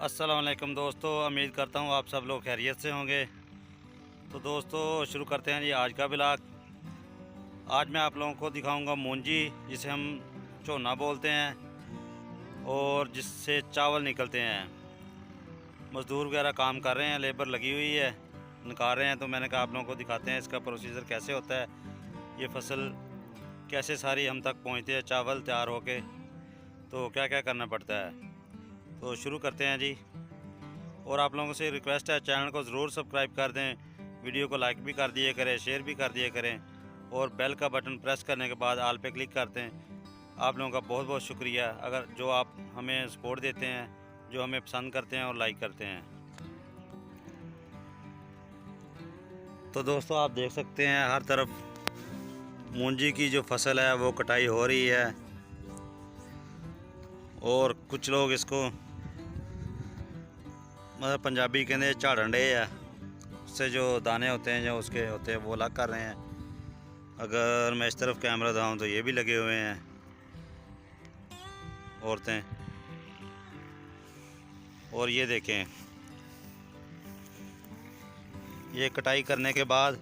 अस्सलाम वालेकुम दोस्तों, उम्मीद करता हूँ आप सब लोग खैरियत से होंगे। तो दोस्तों शुरू करते हैं जी आज का ब्लॉग। आज मैं आप लोगों को दिखाऊंगा मूंजी, जिसे हम चोना बोलते हैं और जिससे चावल निकलते हैं। मज़दूर वगैरह काम कर रहे हैं, लेबर लगी हुई है, निकाल रहे हैं। तो मैंने कहा आप लोगों को दिखाते हैं इसका प्रोसीजर कैसे होता है, ये फसल कैसे सारी हम तक पहुँचती है, चावल तैयार होके, तो क्या क्या करना पड़ता है। तो शुरू करते हैं जी। और आप लोगों से रिक्वेस्ट है, चैनल को ज़रूर सब्सक्राइब कर दें, वीडियो को लाइक भी कर दिए करें, शेयर भी कर दिए करें और बेल का बटन प्रेस करने के बाद ऑल पे क्लिक करते हैं। आप लोगों का बहुत बहुत शुक्रिया, अगर जो आप हमें सपोर्ट देते हैं, जो हमें पसंद करते हैं और लाइक करते हैं। तो दोस्तों आप देख सकते हैं हर तरफ मूंजी की जो फसल है वो कटाई हो रही है और कुछ लोग इसको मतलब पंजाबी कहते झाड़न डे है, उससे जो दाने होते हैं जो उसके होते हैं वो अलग कर रहे हैं। अगर मैं इस तरफ कैमरा दिखाऊं तो ये भी लगे हुए हैं औरतें। और ये देखें, ये कटाई करने के बाद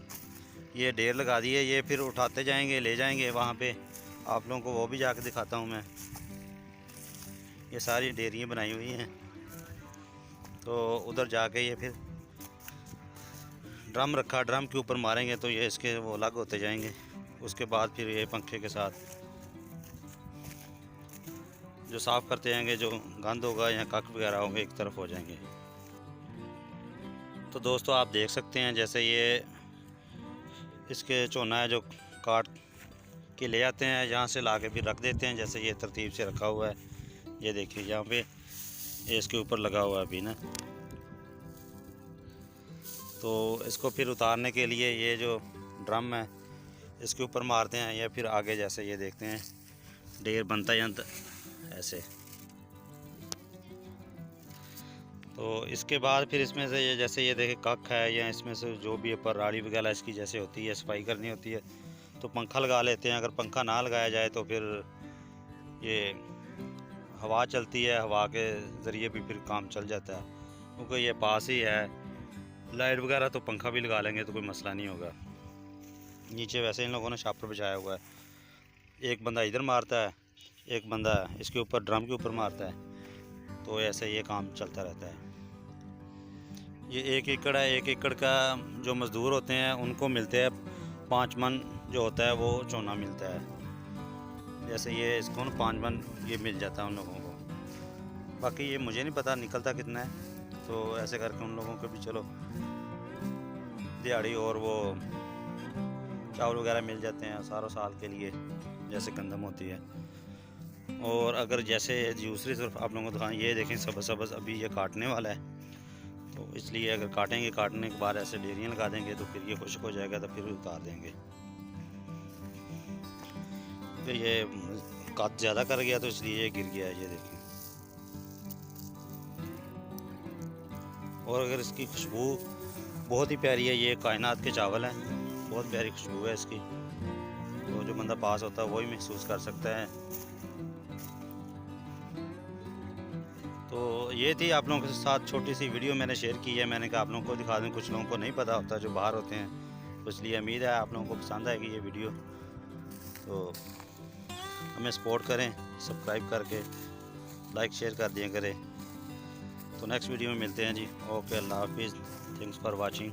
ये ढेर लगा दिए, ये फिर उठाते जाएंगे, ले जाएंगे वहाँ पे। आप लोगों को वो भी जाके दिखाता हूँ मैं। ये सारी ढेरियाँ बनाई हुई हैं, तो उधर जाके ये फिर ड्रम रखा, ड्रम के ऊपर मारेंगे तो ये इसके वो अलग होते जाएंगे। उसके बाद फिर ये पंखे के साथ जो साफ़ करते जाएंगे, जो गंद होगा या कक वगैरह होंगे एक तरफ हो जाएंगे। तो दोस्तों आप देख सकते हैं जैसे ये इसके चोना है जो काट के ले आते हैं, यहाँ से ला के फिर रख देते हैं। जैसे ये तरतीब से रखा हुआ है, ये देखिए यहाँ पे ये इसके ऊपर लगा हुआ है अभी ना। तो इसको फिर उतारने के लिए ये जो ड्रम है इसके ऊपर मारते हैं, या फिर आगे जैसे ये देखते हैं ढेर बनता है ऐसे। तो इसके बाद फिर इसमें से ये जैसे ये देखे कख है, या इसमें से जो भी पराली वगैरह इसकी जैसे होती है, सफाई करनी होती है, तो पंखा लगा लेते हैं। अगर पंखा ना लगाया जाए तो फिर ये हवा चलती है, हवा के ज़रिए भी फिर काम चल जाता है, क्योंकि ये पास ही है। लाइट वगैरह तो पंखा भी लगा लेंगे तो कोई मसला नहीं होगा। नीचे वैसे इन लोगों ने शापर बिछाया हुआ है, एक बंदा इधर मारता है, एक बंदा इसके ऊपर ड्रम के ऊपर मारता है, तो ऐसे ये काम चलता रहता है। ये 1 एकड़ है, 1 एकड़ का जो मज़दूर होते हैं उनको मिलते हैं 5 मन जो होता है वो चोना मिलता है। जैसे ये इसको ना 5 मन ये मिल जाता है उन लोगों को। बाकी ये मुझे नहीं पता निकलता कितना है, तो ऐसे करके उन लोगों को भी चलो दिहाड़ी और वो चावल वगैरह मिल जाते हैं सारों साल के लिए, जैसे गंदम होती है। और अगर जैसे दूसरी तरफ आप लोगों को दिखाएं, ये देखें सबज सबज अभी ये काटने वाला है, तो इसलिए अगर काटेंगे, काटने के बाद ऐसे ढेरियाँ लगा देंगे तो फिर ये खुश्क हो जाएगा, तो फिर उतार देंगे। तो ये काट ज़्यादा कर गया तो इसलिए ये गिर गया है, ये देखिए। और अगर इसकी खुशबू बहुत ही प्यारी है, ये कायनात के चावल हैं, बहुत प्यारी खुशबू है इसकी, तो जो बंदा पास होता है वही महसूस कर सकता है। तो ये थी आप लोगों के साथ छोटी सी वीडियो मैंने शेयर की है। मैंने कहा आप लोगों को दिखा दें, कुछ लोगों को नहीं पता होता जो बाहर होते हैं, तो इसलिए उम्मीद है आप लोगों को पसंद आएगी ये वीडियो। तो हमें सपोर्ट करें, सब्सक्राइब करके लाइक शेयर कर दिया करें। तो नेक्स्ट वीडियो में मिलते हैं जी। ओके, अल्लाह हाफिज़, थैंक्स फॉर वाचिंग।